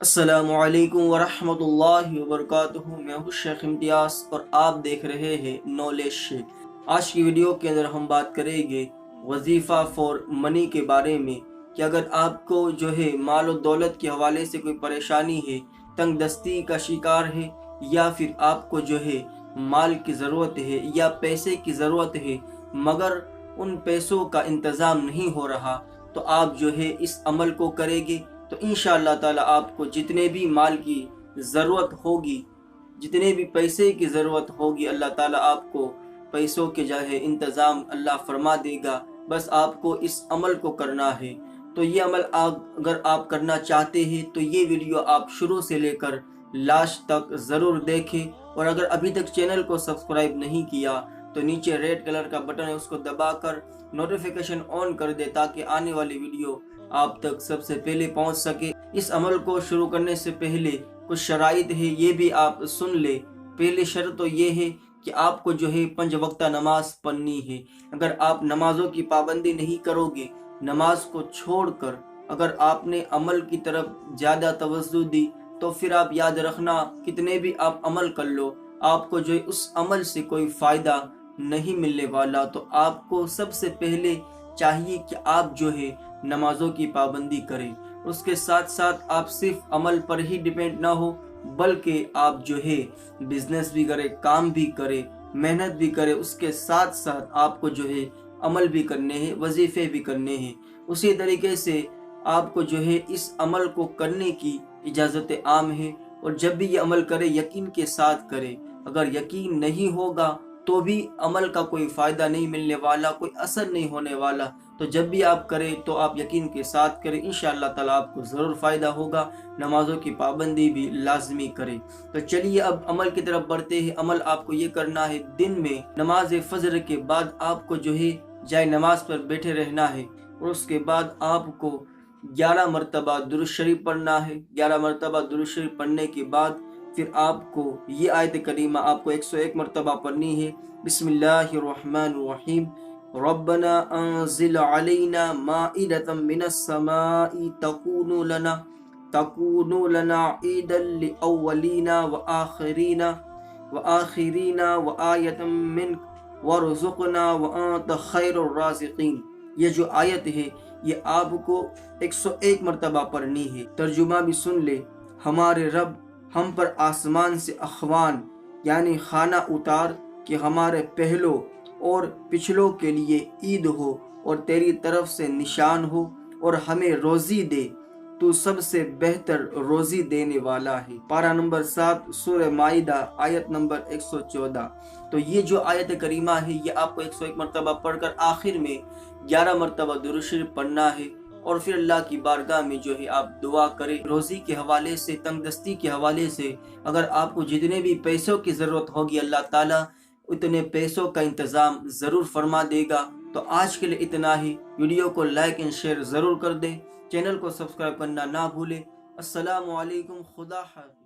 अस्सलामुअलैकुम वरहमतुल्लाहि वबरकातुहू। मैं हूँ शेख इम्तियाज़ और आप देख रहे हैं नॉलेज शेख। आज की वीडियो के अंदर हम बात करेंगे वजीफ़ा फॉर मनी के बारे में कि अगर आपको जो है माल और दौलत के हवाले से कोई परेशानी है, तंग दस्ती का शिकार है, या फिर आपको जो है माल की ज़रूरत है या पैसे की ज़रूरत है मगर उन पैसों का इंतज़ाम नहीं हो रहा, तो आप जो है इस अमल को करेंगे तो इंशाअल्लाह ताला आपको जितने भी माल की ज़रूरत होगी, जितने भी पैसे की ज़रूरत होगी, अल्लाह ताला आपको पैसों के जो है इंतज़ाम अल्लाह फरमा देगा। बस आपको इस अमल को करना है। तो ये अमल अगर आप करना चाहते हैं तो ये वीडियो आप शुरू से लेकर लास्ट तक ज़रूर देखें। और अगर अभी तक चैनल को सब्सक्राइब नहीं किया तो नीचे रेड कलर का बटन है, उसको दबाकर नोटिफिकेशन ऑन कर दे ताकि आने वाली वीडियो आप तक सबसे पहले पहुंच सके। इस अमल को शुरू करने से पहले कुछ शराइत है, ये भी आप सुन ले। पहली शर्त तो ये है कि आपको जो है 5 वक्ता नमाज पढ़नी है। अगर आप नमाजों की पाबंदी नहीं करोगे, नमाज को छोड़कर अगर आपने अमल की तरफ ज़्यादा तवज्जो दी, तो फिर आप याद रखना कितने भी आप अमल कर लो, आपको जो है उस अमल से कोई फ़ायदा नहीं मिलने वाला। तो आपको सबसे पहले चाहिए कि आप जो है नमाजों की पाबंदी करें। उसके साथ साथ आप सिर्फ अमल पर ही डिपेंड ना हो, बल्कि आप जो है बिजनेस भी करें, काम भी करें, मेहनत भी करें। उसके साथ साथ आपको जो है अमल भी करने हैं, वजीफे भी करने हैं। उसी तरीके से आपको जो है इस अमल को करने की इजाज़त आम है। और जब भी ये अमल करें यकीन के साथ करें। अगर यकीन नहीं होगा तो भी अमल का कोई फ़ायदा नहीं मिलने वाला, कोई असर नहीं होने वाला। तो जब भी आप करें तो आप यकीन के साथ करें, इंशाअल्लाह ताला आपको ज़रूर फ़ायदा होगा। नमाज़ों की पाबंदी भी लाजमी करें। तो चलिए अब अमल की तरफ बढ़ते हैं। अमल आपको ये करना है, दिन में नमाज फजर के बाद आपको जो है जाए नमाज पर बैठे रहना है और उसके बाद आपको 11 मरतबा दुरूद शरीफ पढ़ना है। 11 मरतबा दुरूद शरीफ पढ़ने के बाद फिर आपको ये आयत करीमा आपको 101 मरतबा पढ़नी है। बिस्मिल्लाहिर्रहमानिर्रहीम। रब्बना अंजिल अलैना माइदतम मिनस समाई तकूनु लना ईदल लिअव्वलिना व आखिरीना व आयतम मिनक वरज़ुक़ना व अंत खैरुर राज़िक़ीन। ये जो आयत है ये आपको 101 मरतबा पढ़नी है। तर्जुमा भी सुन ले। हमारे रब हम पर आसमान से अखवान यानी खाना उतार कि हमारे पहलों और पिछलों के लिए ईद हो और तेरी तरफ से निशान हो, और हमें रोज़ी दे, तू सबसे बेहतर रोज़ी देने वाला है। पारा नंबर 7 सूरह माइदा आयत नंबर 114। तो ये जो आयत करीमा है ये आपको 101 मरतबा पढ़कर आखिर में 11 मरतबा दुरूद शरीफ पढ़ना है। और फिर अल्लाह की बारगाह में जो है आप दुआ करें। रोज़ी के हवाले से, तंगदस्ती के हवाले से अगर आपको जितने भी पैसों की ज़रूरत होगी, अल्लाह ताला उतने पैसों का इंतज़ाम ज़रूर फरमा देगा। तो आज के लिए इतना ही। वीडियो को लाइक एंड शेयर ज़रूर कर दें। चैनल को सब्सक्राइब करना ना भूलें। अस्सलामु अलैकुम। खुदा हाफ़िज़।